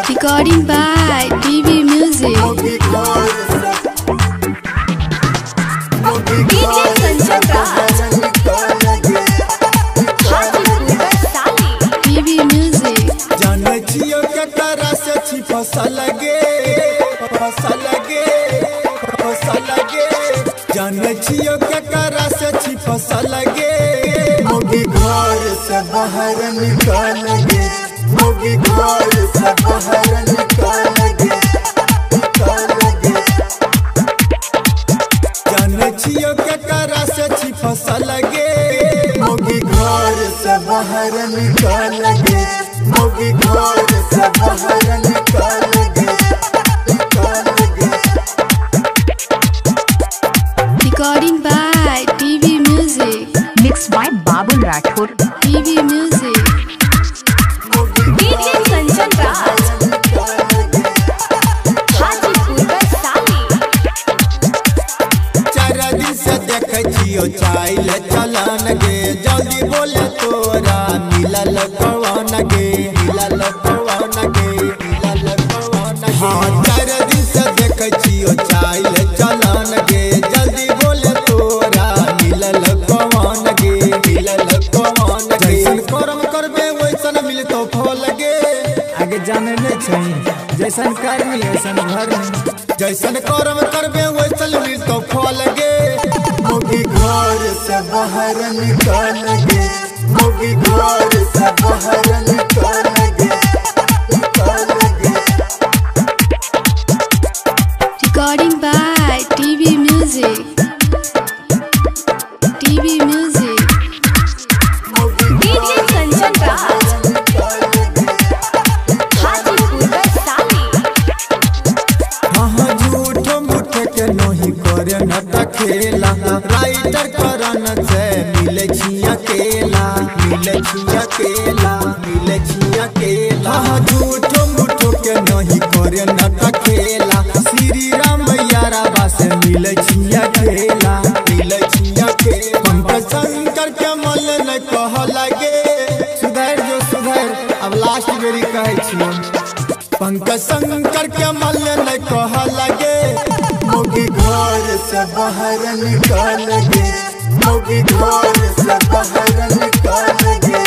Recording by TV Music. TV Music. जाने छियो के तरह से फसल गे जाने छियो के तरह से फसल गे मोगी घर से बाहर निकाल गे मोगी घर से बाहर निकाल गे जाने छियो के तरह से फसल गे मोगी घर से बाहर निकाल गे मोगी घर से बाहर निकाल गे Recording by TV Music. Mixed by Babul Rathore. TV Music. DJ Sanjan Raj. Hajipur Vaisali. चार दिन से देखे छियो चाइल चलन गे जल्दी बोले तोरा मिलल कौन गे हाँ चार दिन से देखे छियो चाइल चलन गे जल्दी बोले तोरा मिलल कौन गे जैसन कर्म करबे वैसन मिलतो फल गे आगे जाने नहीं चाहिए जैसन कर्मी वैसन घर जैसन कर्म करबे वैसन मिलतो फल गे मोगी घर से बाहर निकाल गे मोगी घर से बाहर निकाल गे Recording by TV Music. TV Music. DJ Sanjan Raj. Hajipur Vaisali. हाँ झूठ मूठ के नहीं करे नटा खेला राइटर करन से मिले छिया केला हाँ झूठ मूठ के नहीं करे नटा खेला श्री राम यारा से मिले छिया केला पंकज शंकर के मल न कह लगे सुधर अब लास्ट बेरी कहे छियो पंकज शंकर के मल न कह लगे मोगी घर से बाहर निकाल गे मोगी घर से बाहर निकाल गे